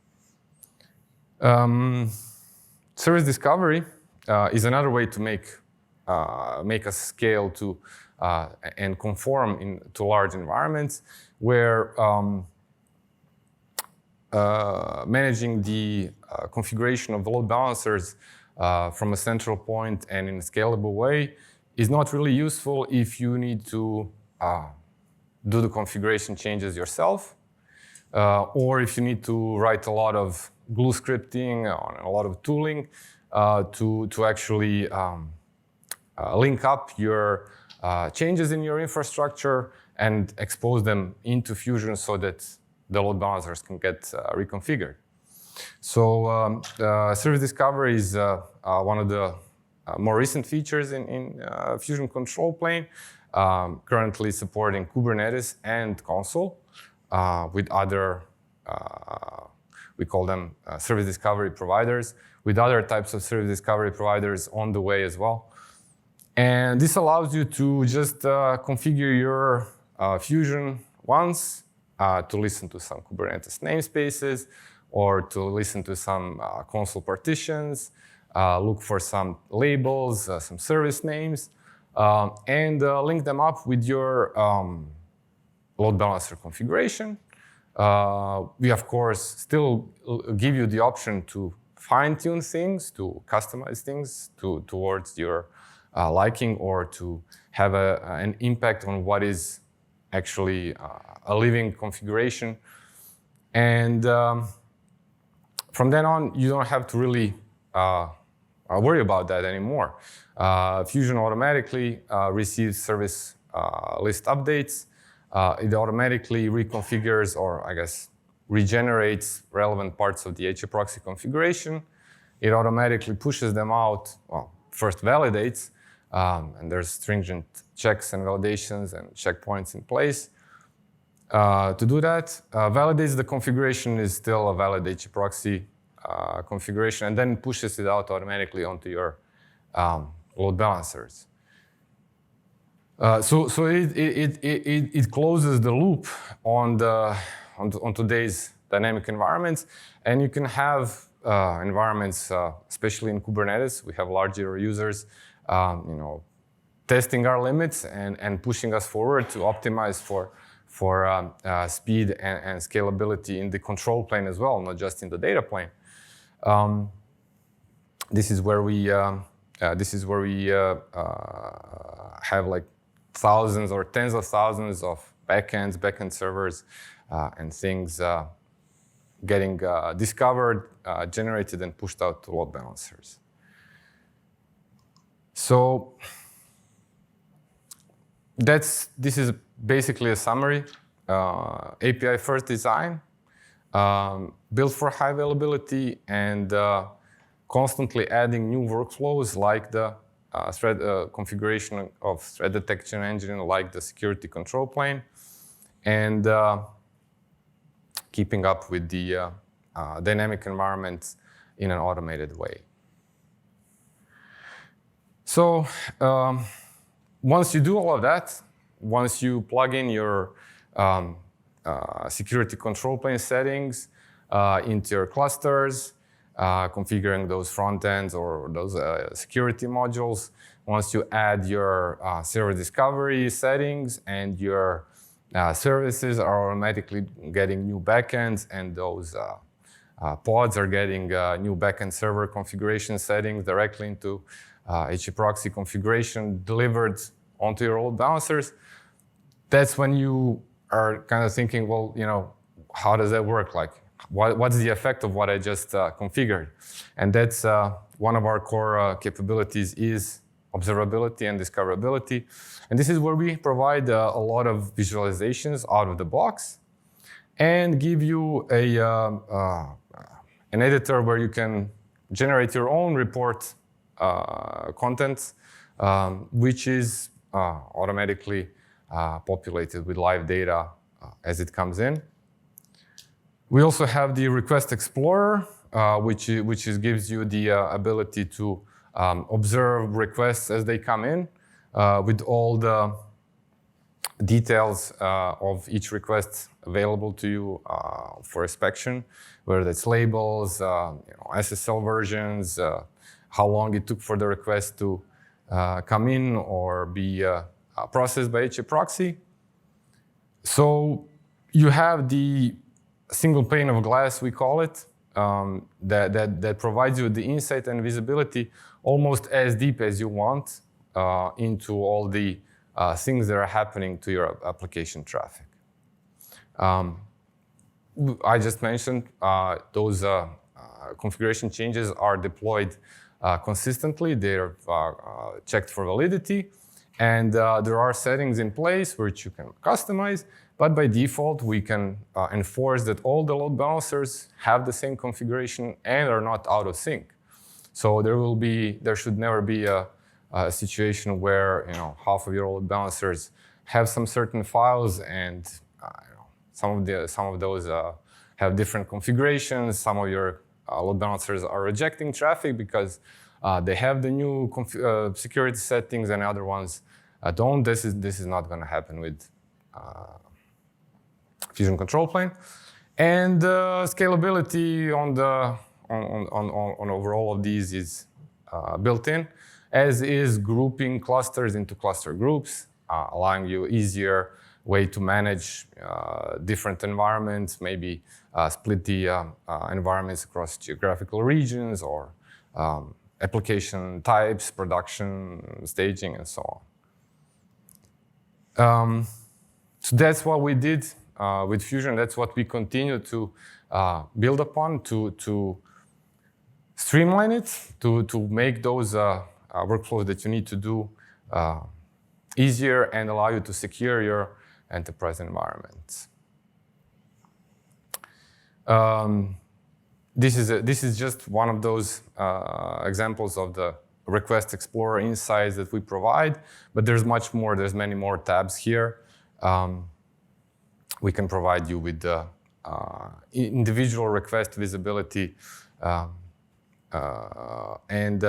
Service discovery is another way to make us scale to and conform to large environments where managing the configuration of the load balancers from a central point and in a scalable way is not really useful if you need to do the configuration changes yourself, or if you need to write a lot of glue scripting or a lot of tooling to actually link up your changes in your infrastructure and expose them into Fusion so that the load balancers can get reconfigured. So service discovery is one of the more recent features in Fusion control plane, currently supporting Kubernetes and console with other, we call them service discovery providers, with other types of service discovery providers on the way as well. And this allows you to just configure your Fusion once to listen to some Kubernetes namespaces or to listen to some console partitions, look for some labels, some service names, and link them up with your load balancer configuration. We, of course, still give you the option to fine-tune things, to customize things towards your liking or to have an impact on what is actually a living configuration. And from then on, you don't have to really worry about that anymore. Fusion automatically receives service list updates. It automatically reconfigures, or I guess regenerates relevant parts of the HAProxy configuration. It automatically pushes them out, well, first validates, and there's stringent checks and validations and checkpoints in place. To do that, validates the configuration is still a valid HAProxy configuration, and then pushes it out automatically onto your load balancers. So it closes the loop on today's dynamic environments, and you can have environments, especially in Kubernetes. We have larger users, testing our limits and pushing us forward to optimize for speed and scalability in the control plane as well, not just in the data plane. This is where we have like thousands or tens of thousands of backend servers, and things getting discovered, generated, and pushed out to load balancers. So this is basically a summary. API first design, built for high availability, and constantly adding new workflows like the thread configuration of threat detection engine, like the security control plane, and keeping up with the dynamic environments in an automated way. So once you do all of that, once you plug in your security control plane settings into your clusters, configuring those front ends or those security modules, once you add your service discovery settings and your services are automatically getting new backends, and those pods are getting new backend server configuration settings directly into HAProxy configuration delivered onto your load balancers, that's when you are kind of thinking, well, how does that work? Like, what's the effect of what I just configured? And that's one of our core capabilities is observability and discoverability. And this is where we provide a lot of visualizations out of the box and give you an editor where you can generate your own report content, which is automatically populated with live data as it comes in. We also have the Request Explorer, which gives you the ability to observe requests as they come in with all the details of each request available to you for inspection, whether that's labels, SSL versions, how long it took for the request to come in or be processed by HAProxy. So you have the single pane of glass, we call it, that provides you the insight and visibility almost as deep as you want into all the things that are happening to your application traffic. I just mentioned those configuration changes are deployed consistently. They're checked for validity, And there are settings in place which you can customize, but by default, we can enforce that all the load balancers have the same configuration and are not out of sync. So there should never be a situation where half of your load balancers have some certain files, and some of those have different configurations. Some of your load balancers are rejecting traffic because they have the new security settings, and other ones don't. This is not going to happen with Fusion Control Plane. And scalability on over all of these is built in, as is grouping clusters into cluster groups, allowing you easier way to manage different environments, maybe split the environments across geographical regions or application types, production, staging, and so on. So that's what we did with Fusion. That's what we continue to build upon to streamline it, to make those workflows that you need to do easier and allow you to secure your enterprise environments. This is just one of those examples of the Request Explorer insights that we provide, but there's much more. There's many more tabs here. We can provide you with the individual request visibility, and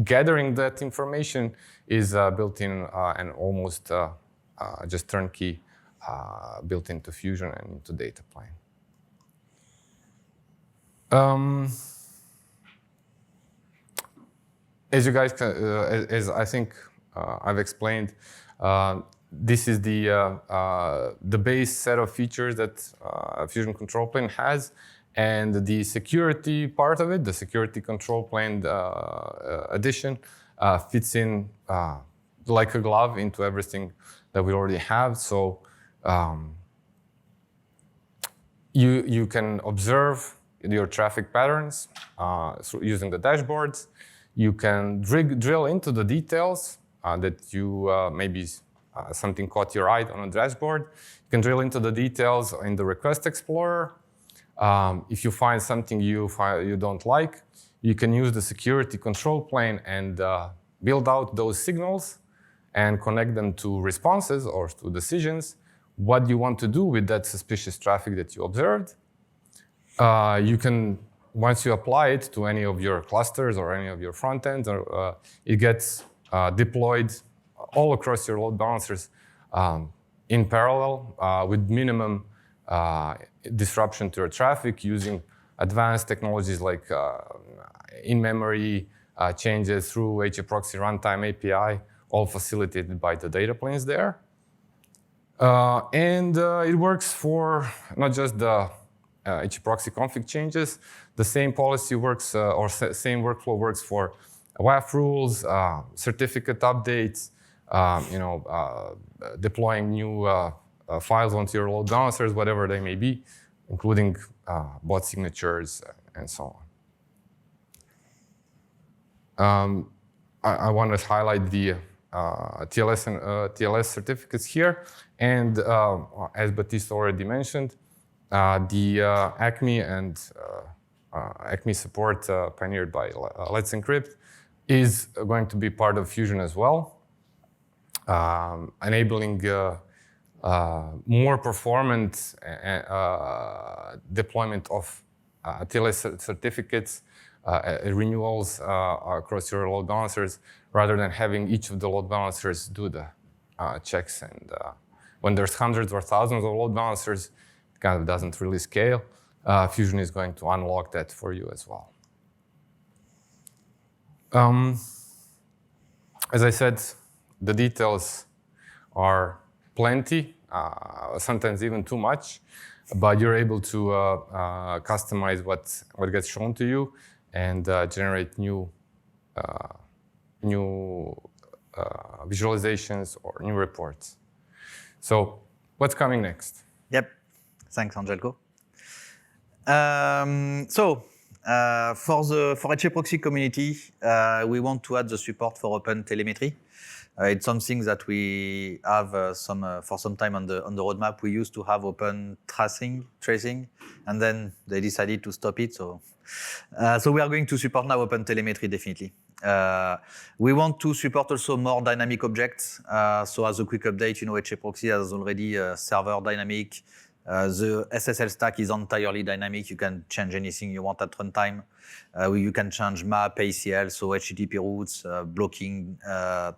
gathering that information is built in and almost just turnkey built into Fusion and into Data Plane. As you guys, as I think I've explained, this is the base set of features that Fusion Control Plane has, and the security part of it, the Security Control Plane addition, fits in like a glove into everything that we already have. So you can observe your traffic patterns using the dashboards. You can drill into the details that you maybe something caught your eye on a dashboard. You can drill into the details in the Request Explorer. If you find something you don't like, you can use the Security Control Plane and build out those signals and connect them to responses or to decisions, what you want to do with that suspicious traffic that you observed. You can, once you apply it to any of your clusters or any of your front ends, it gets deployed all across your load balancers in parallel with minimum disruption to your traffic, using advanced technologies like in-memory changes through HAProxy Runtime API, all facilitated by the data planes there. And it works for not just the HAProxy config changes. The same policy works, or same workflow works for WAF rules, certificate updates, deploying new files onto your load balancers, whatever they may be, including bot signatures and so on. I want to highlight the TLS certificates here, and as Baptiste already mentioned, the Acme and Acme support pioneered by Let's Encrypt is going to be part of Fusion as well, enabling more performant deployment of TLS certificates, renewals across your load balancers, rather than having each of the load balancers do the checks. And when there's hundreds or thousands of load balancers, it kind of doesn't really scale. Fusion is going to unlock that for you as well. As I said, the details are plenty, sometimes even too much, but you're able to customize what gets shown to you and generate new visualizations or new reports. So what's coming next? Yep, thanks, Angelko. For HAProxy community, we want to add the support for open telemetry. It's something that we have for some time on the roadmap. We used to have open tracing, and then they decided to stop it. So we are going to support now open telemetry definitely. We want to support also more dynamic objects. So as a quick update, HAProxy has already server dynamic. The SSL stack is entirely dynamic. You can change anything you want at runtime. You can change map, ACL, so HTTP routes, blocking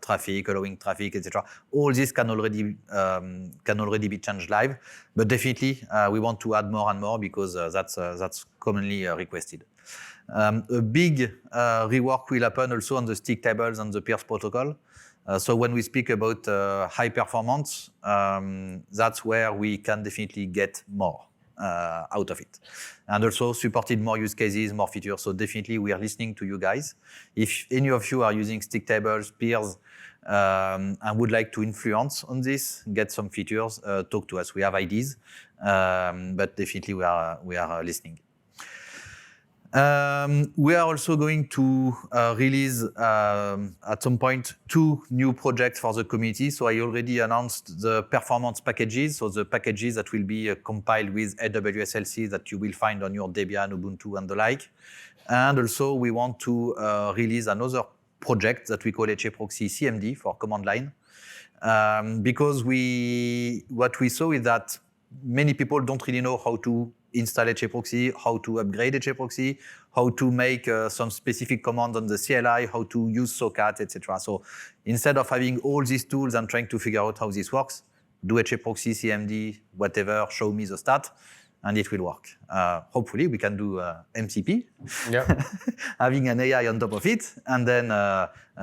traffic, allowing traffic, etc. All this can already be changed live. But definitely, we want to add more and more because that's commonly requested. A big rework will happen also on the stick tables and the peers protocol. So when we speak about high performance, that's where we can definitely get more out of it. And also supported more use cases, more features. So definitely we are listening to you guys. If any of you are using stick tables, peers, and would like to influence on this, get some features, talk to us. We have ideas, but definitely we are listening. We are also going to release at some point 2 new projects for the community. So I already announced the performance packages, so the packages that will be compiled with AWS-LC that you will find on your Debian, Ubuntu, and the like. And also we want to release another project that we call HAProxy CMD for command line. Because what we saw is that many people don't really know how to install HAProxy, how to upgrade HAProxy, how to make some specific commands on the CLI, how to use socket, etc. So instead of having all these tools and trying to figure out how this works, do HAProxy, CMD, whatever, show me the stat, and it will work. Hopefully we can do MCP, having an AI on top of it, and then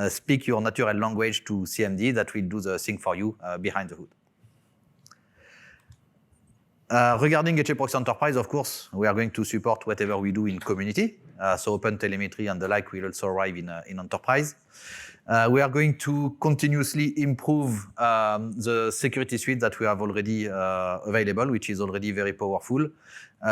speak your natural language to CMD that will do the thing for you behind the hood. Regarding HAProxy Enterprise, of course, we are going to support whatever we do in community. So open telemetry and the like will also arrive in Enterprise. We are going to continuously improve the security suite that we have already available, which is already very powerful.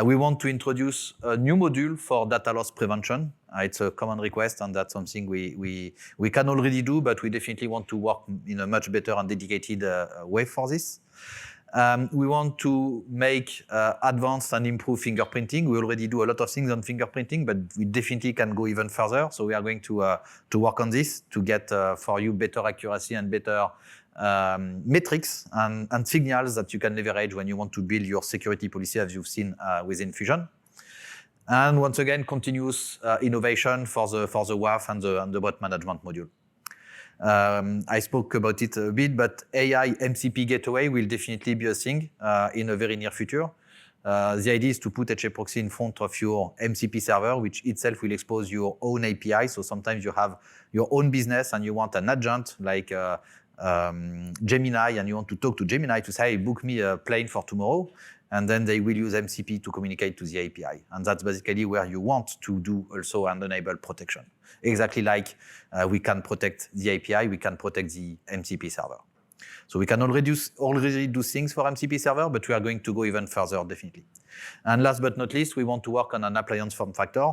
We want to introduce a new module for data loss prevention. It's a common request, and that's something we can already do, but we definitely want to work in a much better and dedicated way for this. We want to make advanced and improve fingerprinting. We already do a lot of things on fingerprinting, but we definitely can go even further. So we are going to work on this to get for you better accuracy and better metrics and signals that you can leverage when you want to build your security policy, as you've seen within Fusion. And once again, continuous innovation for the WAF and the bot management module. I spoke about it a bit, but AI MCP gateway will definitely be a thing in a very near future. The idea is to put HAProxy in front of your MCP server, which itself will expose your own API. So sometimes you have your own business and you want an agent like Gemini, and you want to talk to Gemini to say, hey, book me a plane for tomorrow. And then they will use MCP to communicate to the API. And that's basically where you want to do also and enable protection. Exactly like we can protect the API, we can protect the MCP server. So we can already do things for MCP server, but we are going to go even further, definitely. And last but not least, we want to work on an appliance form factor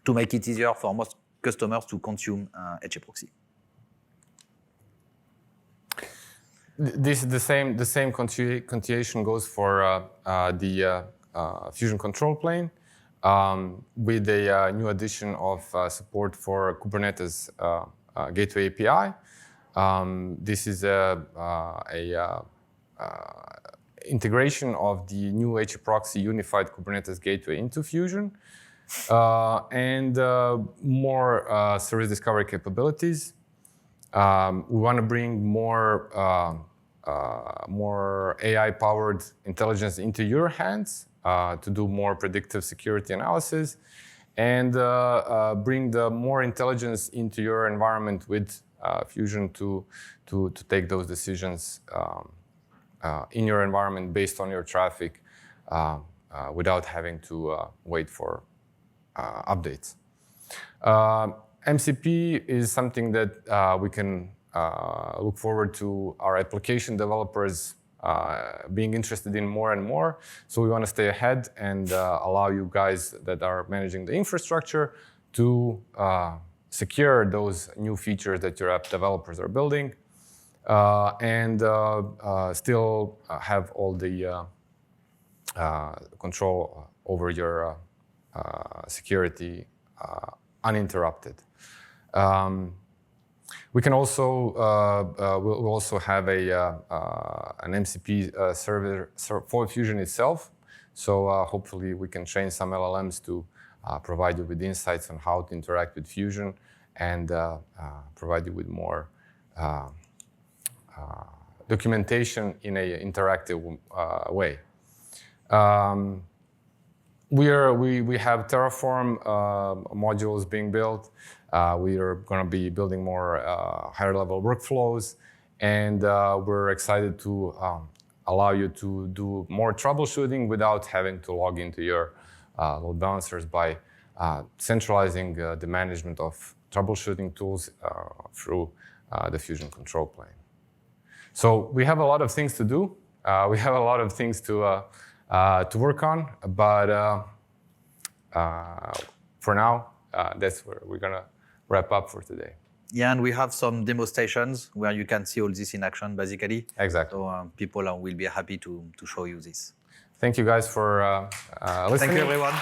to make it easier for most customers to consume HAProxy. This is the same continuation goes for the Fusion control plane with a new addition of support for Kubernetes gateway API. This is a integration of the new HAProxy unified Kubernetes gateway into Fusion and more service discovery capabilities. We want to bring more AI-powered intelligence into your hands to do more predictive security analysis, and bring the more intelligence into your environment with Fusion to take those decisions in your environment based on your traffic without having to wait for updates. MCP is something that we can look forward to our application developers being interested in more and more. So we want to stay ahead and allow you guys that are managing the infrastructure to secure those new features that your app developers are building. and still have all the control over your security uninterrupted. We can also we'll also have an MCP server for Fusion itself. So hopefully we can train some LLMs to provide you with insights on how to interact with Fusion and provide you with more documentation in an interactive way. We have Terraform modules being built. We are going to be building more higher level workflows, and we're excited to allow you to do more troubleshooting without having to log into your load balancers by centralizing the management of troubleshooting tools through the Fusion control plane. So we have a lot of things to do. We have a lot of things to work on, but for now, that's where we're gonna wrap up for today. Yeah, and we have some demo stations where you can see all this in action, basically. Exactly. So people will be happy to show you this. Thank you guys for listening. Thank you, everyone.